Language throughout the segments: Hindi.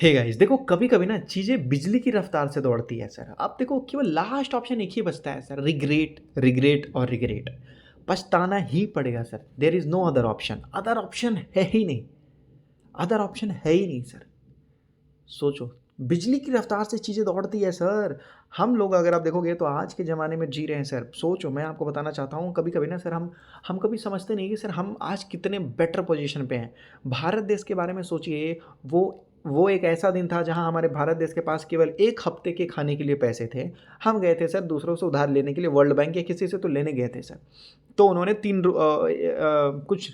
हे गाइस, देखो कभी कभी ना चीज़ें बिजली की रफ्तार से दौड़ती है सर। अब देखो केवल लास्ट ऑप्शन एक ही बचता है सर, रिग्रेट रिग्रेट और रिग्रेट। पछताना ही पड़ेगा sir, there is no other option. Other option है ही नहीं, अदर ऑप्शन है ही नहीं सर। सोचो, बिजली की रफ्तार से चीज़ें दौड़ती है सर। हम लोग अगर आप देखोगे तो आज के ज़माने में जी रहे हैं सर। सोचो, मैं आपको बताना चाहता हूँ, कभी कभी ना सर हम कभी समझते नहीं कि सर हम आज कितने बेटर पोजीशन पे हैं। भारत देश के बारे में सोचिए। वो एक ऐसा दिन था जहाँ हमारे भारत देश के पास केवल एक हफ्ते के खाने के लिए पैसे थे। हम गए थे सर दूसरों से उधार लेने के लिए, वर्ल्ड बैंक या किसी से तो लेने गए थे सर। तो उन्होंने कुछ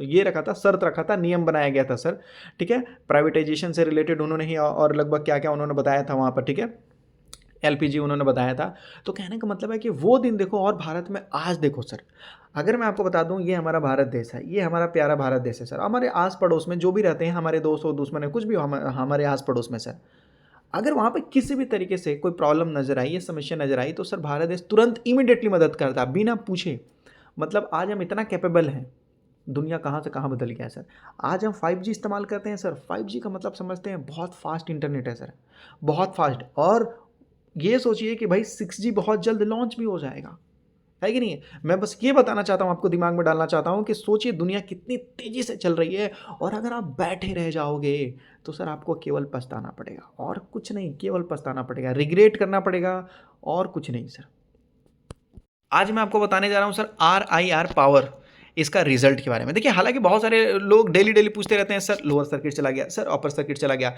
ये रखा था, शर्त रखा था, नियम बनाया गया था सर। ठीक है, प्राइवेटाइजेशन से रिलेटेड उन्होंने ही और लगभग क्या क्या उन्होंने बताया था वहाँ पर। ठीक है, एलपीजी उन्होंने बताया था। तो कहने का मतलब है कि वो दिन देखो और भारत में आज देखो सर। अगर मैं आपको बता दूं, ये हमारा भारत देश है, ये हमारा प्यारा भारत देश है सर। हमारे आस पड़ोस में जो भी रहते हैं, हमारे दोस्त हो दुश्मन है कुछ भी हो, हमारे आस पड़ोस में सर, अगर वहाँ पे किसी भी तरीके से कोई प्रॉब्लम नजर आई, ये समस्या नजर आई, तो सर भारत देश तुरंत इमीडिएटली मदद करता बिना पूछे। मतलब आज हम इतना कैपेबल हैं। दुनिया कहाँ से कहाँ बदल गया है सर। आज हम 5G इस्तेमाल करते हैं सर। 5G का मतलब समझते हैं बहुत फास्ट इंटरनेट है सर, बहुत फास्ट। और ये सोचिए कि भाई 6G बहुत जल्द लॉन्च भी हो जाएगा, है कि नहीं है। मैं बस ये बताना चाहता हूँ, आपको दिमाग में डालना चाहता हूँ कि सोचिए दुनिया कितनी तेज़ी से चल रही है। और अगर आप बैठे रह जाओगे तो सर आपको केवल पछताना पड़ेगा और कुछ नहीं, केवल पछताना पड़ेगा, रिग्रेट करना पड़ेगा और कुछ नहीं सर। आज मैं आपको बताने जा रहा हूँ सर RIR पावर, इसका रिजल्ट के बारे में। देखिए, हालांकि बहुत सारे लोग डेली डेली पूछते रहते हैं, सर लोअर सर्किट चला गया, सर अपर सर्किट चला गया।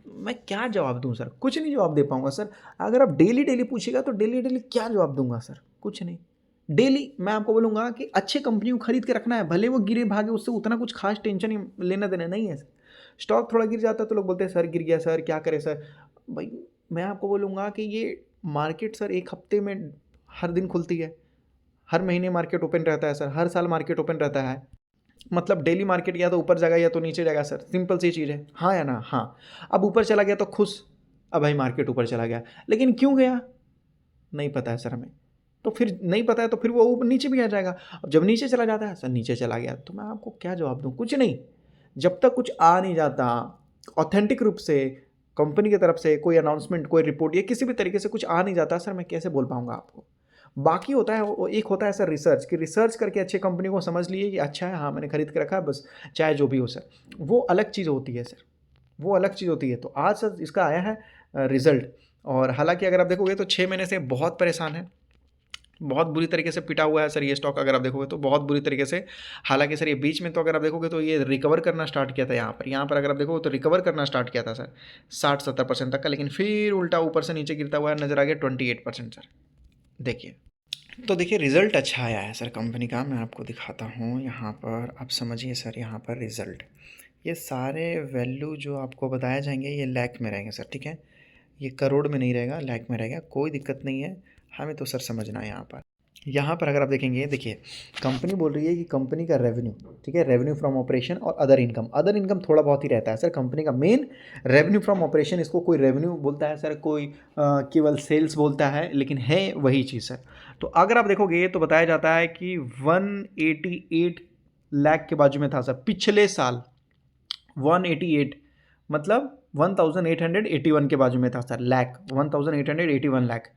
मैं क्या जवाब दूं सर, कुछ नहीं जवाब दे पाऊंगा सर। अगर आप डेली डेली पूछेगा तो डेली डेली क्या जवाब दूंगा सर, कुछ नहीं। डेली मैं आपको बोलूंगा कि अच्छे कंपनी को खरीद के रखना है, भले वो गिरे भागे, उससे उतना कुछ खास टेंशन लेना देना नहीं है सर। स्टॉक थोड़ा गिर जाता है तो लोग बोलते हैं सर गिर गया, सर क्या करें सर। भाई मैं आपको बोलूँगा कि ये मार्केट सर एक हफ्ते में हर दिन खुलती है, हर महीने मार्केट ओपन रहता है सर, हर साल मार्केट ओपन रहता है। मतलब डेली मार्केट या तो ऊपर जाएगा या तो नीचे जाएगा सर, सिंपल सी चीज़ है, हाँ या ना। हाँ, अब ऊपर चला गया तो खुश, अब भाई मार्केट ऊपर चला गया, लेकिन क्यों गया नहीं पता है सर हमें। तो फिर नहीं पता है तो फिर वो ऊपर नीचे भी आ जाएगा। अब जब नीचे चला जाता है सर, नीचे चला गया, तो मैं आपको क्या जवाब दूँ, कुछ नहीं। जब तक कुछ आ नहीं जाता ऑथेंटिक रूप से कंपनी की तरफ से, कोई अनाउंसमेंट, कोई रिपोर्ट या किसी भी तरीके से कुछ आ नहीं जाता सर, मैं कैसे बोल पाऊंगा आपको। बाकी होता है एक होता है सर रिसर्च, कि रिसर्च करके अच्छे कंपनी को समझ लिए कि अच्छा है, हाँ मैंने खरीद के रखा है बस, चाहे जो भी हो सर। वो अलग चीज़ होती है सर, वो अलग चीज़ होती है। तो आज सर इसका आया है रिजल्ट। और हालांकि अगर आप देखोगे तो 6 महीने से बहुत परेशान है, बहुत बुरी तरीके से पिटा हुआ है सर ये स्टॉक, अगर आप देखोगे तो बहुत बुरी तरीके से। हालांकि सर ये बीच में तो अगर आप देखोगे तो ये रिकवर करना स्टार्ट किया था, यहाँ पर अगर आप देखोगे तो रिकवर करना स्टार्ट किया था सर 60-70% तक का, लेकिन फिर उल्टा ऊपर से नीचे गिरता हुआ नजर आ गया 28% सर। देखिए, तो देखिए रिज़ल्ट अच्छा आया है सर कंपनी का, मैं आपको दिखाता हूँ यहाँ पर, आप समझिए सर। यहाँ पर रिज़ल्ट, ये सारे वैल्यू जो आपको बताए जाएंगे ये लैख में रहेंगे सर, ठीक है। ये करोड़ में नहीं रहेगा, लैख में रहेगा, कोई दिक्कत नहीं है। हमें तो सर समझना है यहाँ पर अगर आप देखेंगे, देखिए कंपनी बोल रही है कि कंपनी का रेवेन्यू, ठीक है, रेवेन्यू फ्रॉम ऑपरेशन और अदर इनकम थोड़ा बहुत ही रहता है सर कंपनी का। मेन रेवेन्यू फ्रॉम ऑपरेशन, इसको कोई रेवेन्यू बोलता है सर, कोई केवल सेल्स बोलता है, लेकिन है वही चीज़ सर। तो अगर आप देखोगे तो बताया जाता है कि 188 लाख के बाजू में था सर पिछले साल। 188 मतलब 1881 के बाजू में था सर, लैख 1881 लाख।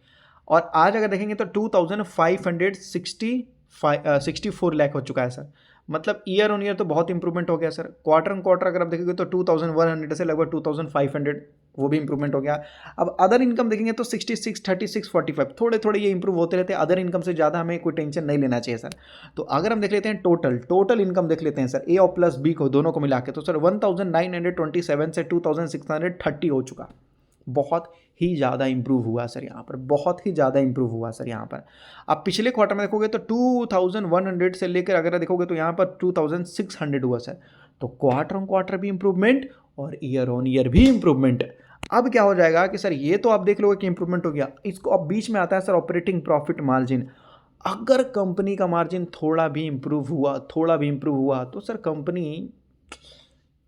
और आज अगर देखेंगे तो 2564 लाख हो चुका है सर। मतलब ईयर ऑन ईयर तो बहुत इंप्रूवमेंट हो गया सर। क्वार्टर ऑन क्वार्टर अगर आप देखेंगे तो 2100 से लगभग 2500, वो भी इंप्रूवमेंट हो गया। अब अदर इनकम देखेंगे तो 66, 36, 45, थोड़े थोड़े ये इंप्रूव होते रहते हैं। अदर इनकम से ज़्यादा हमें कोई टेंशन नहीं लेना चाहिए सर। तो अगर हम देख लेते हैं टोटल इनकम देख लेते हैं सर, ए और प्लस बी को दोनों को मिला के, तो सर 1927 से 2630 हो चुका। बहुत ही ज़्यादा इंप्रूव हुआ सर यहाँ पर, बहुत ही ज़्यादा इंप्रूव हुआ सर यहाँ पर। अब पिछले क्वार्टर में देखोगे तो 2100 से लेकर अगर देखोगे तो यहाँ पर 2600 हुआ सर। तो क्वार्टर ऑन क्वार्टर भी इंप्रूवमेंट और ईयर ऑन ईयर भी इंप्रूवमेंट। अब क्या हो जाएगा कि सर ये तो आप देख लोगे कि इंप्रूवमेंट हो गया, इसको अब बीच में आता है सर ऑपरेटिंग प्रॉफिट मार्जिन। अगर कंपनी का मार्जिन थोड़ा भी इंप्रूव हुआ तो सर कंपनी,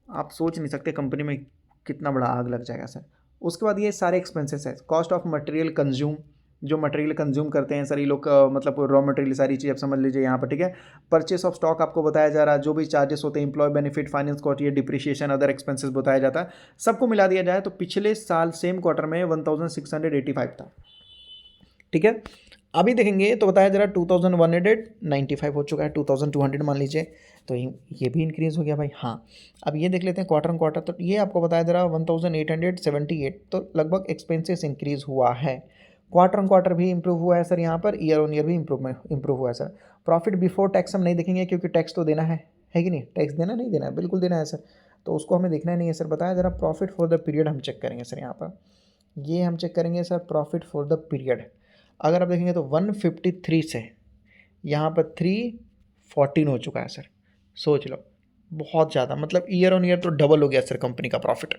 आप सोच नहीं सकते कंपनी में कितना बड़ा आग लग जाएगा सर। उसके बाद ये सारे एक्सपेंसेस है, कॉस्ट ऑफ मटेरियल कंज्यूम, जो मटेरियल कंज्यूम करते हैं सर ये लोग मतलब रॉ मटेरियल सारी चीज़ आप समझ लीजिए यहाँ पर, ठीक है। परचेस ऑफ स्टॉक आपको बताया जा रहा है, जो भी चार्जेस होते हैं एम्प्लॉय बेनिफिट, फाइनेंस कॉस्ट, ये डिप्रिशिएशन, अदर एक्सपेंसेस बताया जाता है। सबको मिला दिया जाए तो पिछले साल सेम क्वार्टर में 1685 था, ठीक है। अभी देखेंगे तो बताया जा रहा है 2195 हो चुका है, 2200 मान लीजिए, तो ये भी इंक्रीज़ हो गया भाई। हाँ, अब ये देख लेते हैं क्वार्टर ऑन क्वार्टर, तो ये आपको बताया जा रहा है 1878, तो लगभग एक्सपेंसेस इंक्रीज़ हुआ है। क्वार्टर ऑन क्वार्टर भी इंप्रूव हुआ है सर यहाँ पर, ईयर ऑन ईयर भी इंप्रूव हुआ है सर। प्रॉफिट बिफोर टैक्स हम नहीं देखेंगे क्योंकि टैक्स तो देना है कि नहीं, टैक्स देना नहीं देना है, बिल्कुल देना है सर, तो उसको हमें देखना नहीं है सर। बताया जरा प्रॉफिट फॉर द पीरियड हम चेक करेंगे सर यहाँ पर, ये हम चेक करेंगे sir profit for the period. अगर आप देखेंगे तो 153 से यहाँ पर 314 हो चुका है सर, सोच लो बहुत ज़्यादा, मतलब ईयर ऑन ईयर तो डबल हो गया सर कंपनी का profit,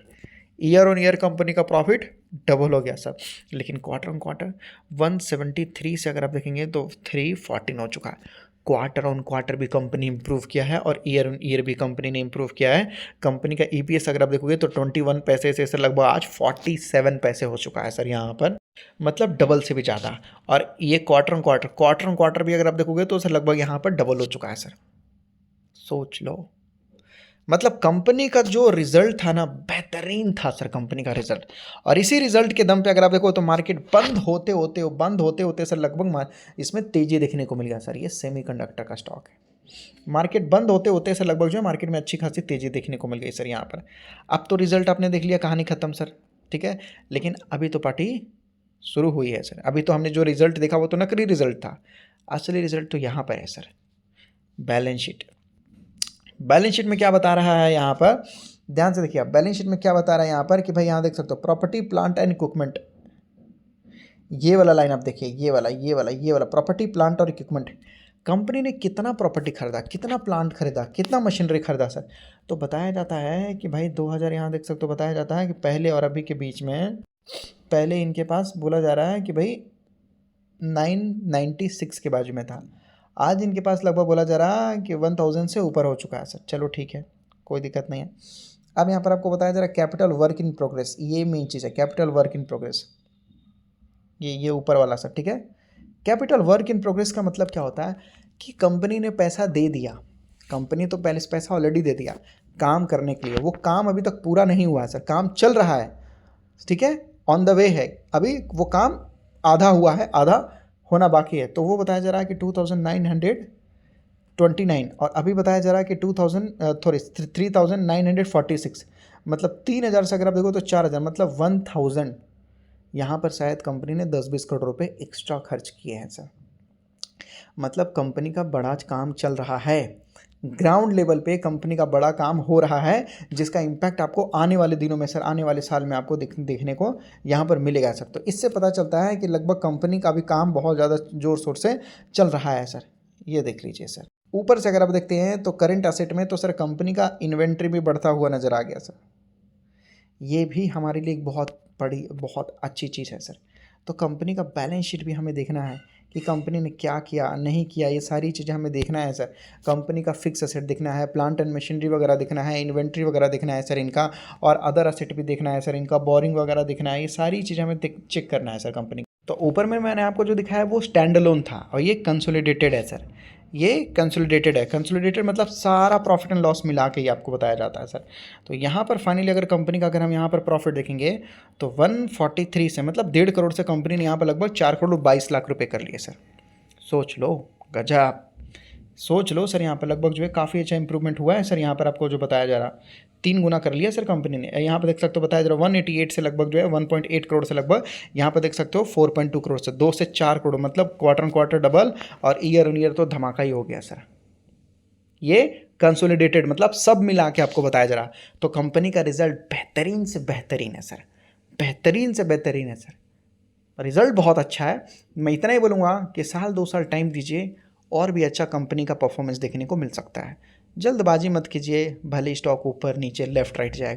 year on year company का प्रॉफिट डबल हो गया सर। लेकिन क्वार्टर ऑन क्वार्टर 173 से अगर आप देखेंगे तो 314 हो चुका है। क्वार्टर ऑन क्वार्टर भी कंपनी इंप्रूव किया है और ईयर ऑन ईयर भी कंपनी ने इंप्रूव किया है। कंपनी का ईपीएस अगर आप देखोगे तो 21 पैसे से सर लगभग आज 47 पैसे हो चुका है सर यहाँ पर, मतलब डबल से भी ज़्यादा। और ये क्वार्टर ऑन क्वार्टर भी अगर आप देखोगे तो सर लगभग यहाँ पर डबल हो चुका है सर, सोच लो। मतलब कंपनी का जो रिजल्ट था ना बेहतरीन था सर कंपनी का रिजल्ट, और इसी रिजल्ट के दम पे अगर आप देखो तो मार्केट बंद होते होते सर लगभग इसमें तेजी देखने को मिल गया सर। ये सेमीकंडक्टर का स्टॉक है, मार्केट बंद होते होते सर लगभग जो है मार्केट में अच्छी खासी तेजी देखने को मिल गई सर यहाँ पर। अब तो रिजल्ट आपने देख लिया, कहानी खत्म सर, ठीक है। लेकिन अभी तो पार्टी शुरू हुई है सर। अभी तो हमने जो रिजल्ट देखा वो तो नकली रिजल्ट था, असली रिजल्ट तो यहाँ पर है sir. Balance sheet, balance sheet में क्या बता रहा है यहाँ पर, ध्यान से देखिए आप, बैलेंस शीट में क्या बता रहा है यहाँ पर कि भाई यहाँ देख सकते हो प्रॉपर्टी प्लांट एंड इक्विपमेंट, ये वाला लाइन आप देखिए, ये वाला प्रॉपर्टी प्लांट और इक्विपमेंट, कंपनी ने कितना प्रॉपर्टी खरीदा, कितना प्लांट खरीदा, कितना मशीनरी खरीदा सर। तो बताया जाता है कि भाई 2000 यहाँ देख सकते हो, बताया जाता है कि पहले और अभी के बीच में, पहले इनके पास बोला जा रहा है कि भाई 996 के बाजू में था, आज इनके पास लगभग बोला जा रहा है कि 1000 से ऊपर हो चुका है सर। चलो ठीक है, कोई दिक्कत नहीं है। अब यहाँ पर आपको बताया जा रहा है कैपिटल वर्क इन प्रोग्रेस, ये मेन चीज़ है कैपिटल वर्क इन प्रोग्रेस, ये ऊपर वाला सर, ठीक है। कैपिटल वर्क इन प्रोग्रेस का मतलब क्या होता है कि कंपनी ने पैसा दे दिया, कंपनी तो पहले से पैसा ऑलरेडी दे दिया काम करने के लिए, वो काम अभी तक पूरा नहीं हुआ है सर, काम चल रहा है, ठीक है, ऑन द वे है, अभी वो काम आधा हुआ है, आधा होना बाकी है। तो वो बताया जा रहा है कि 2929, और अभी बताया जा रहा है कि 3946, मतलब 3000 से अगर आप देखो तो 4000, मतलब 1000 यहाँ पर शायद कंपनी ने 10-20 करोड़ रुपए एक्स्ट्रा खर्च किए हैं सर। मतलब कंपनी का बड़ा काम चल रहा है, ग्राउंड लेवल पे कंपनी का बड़ा काम हो रहा है, जिसका इम्पैक्ट आपको आने वाले दिनों में सर, आने वाले साल में आपको देखने को यहाँ पर मिलेगा सर। तो इससे पता चलता है कि लगभग कंपनी का भी काम बहुत ज़्यादा जोर शोर से चल रहा है सर। ये देख लीजिए सर, ऊपर से अगर आप देखते हैं तो करंट असेट में तो सर कंपनी का इन्वेंट्री भी बढ़ता हुआ नज़र आ गया सर। ये भी हमारे लिए एक बहुत बड़ी, बहुत अच्छी चीज़ है सर। तो कंपनी का बैलेंस शीट भी हमें देखना है कि कंपनी ने क्या किया नहीं किया, ये सारी चीज़ें हमें देखना है सर। कंपनी का फिक्स असेट देखना है, प्लांट एंड मशीनरी वगैरह देखना है, इन्वेंट्री वगैरह देखना है सर इनका, और अदर असेट भी देखना है सर इनका, बोरिंग वगैरह देखना है, ये सारी चीज़ें हमें चेक करना है सर कंपनी। तो ऊपर में मैंने आपको जो दिखाया वो स्टैंड अलोन था, और ये कंसोलिडेटेड है सर, ये कंसोलिडेटेड है। कंसोलिडेटेड मतलब सारा प्रॉफिट एंड लॉस मिला के ही आपको बताया जाता है सर। तो यहाँ पर फाइनली अगर कंपनी का अगर हम यहाँ पर प्रॉफिट देखेंगे तो 143 से, मतलब 1.5 करोड़ से कंपनी ने यहाँ पर लगभग 4 करोड़ 22 लाख रुपए कर लिए सर। सोच लो, गजब, सोच लो सर, यहाँ पर लगभग जो है काफ़ी अच्छा इंप्रूवमेंट हुआ है सर। यहाँ पर आपको जो बताया जा रहा 3 गुना कर लिया सर कंपनी ने। यहाँ पर देख सकते हो बताया जा रहा 188 से लगभग जो है 1.8 करोड़ से लगभग यहाँ पर देख सकते हो 4.2 करोड़ से 2 से 4 करोड़, मतलब क्वार्टर ऑन क्वार्टर डबल, और ईयर ऑन ईयर तो धमाका ही हो गया सर। ये कंसोलिडेटेड मतलब सब मिला के आपको बताया जा रहा। तो कंपनी का रिजल्ट बेहतरीन से बेहतरीन है सर, बेहतरीन से बेहतरीन है सर, रिजल्ट बहुत अच्छा है। मैं इतना ही बोलूँगा कि साल 2 साल टाइम दीजिए, और भी अच्छा कंपनी का परफॉर्मेंस देखने को मिल सकता है। जल्दबाजी मत कीजिए, भले स्टॉक ऊपर नीचे लेफ्ट राइट जाए,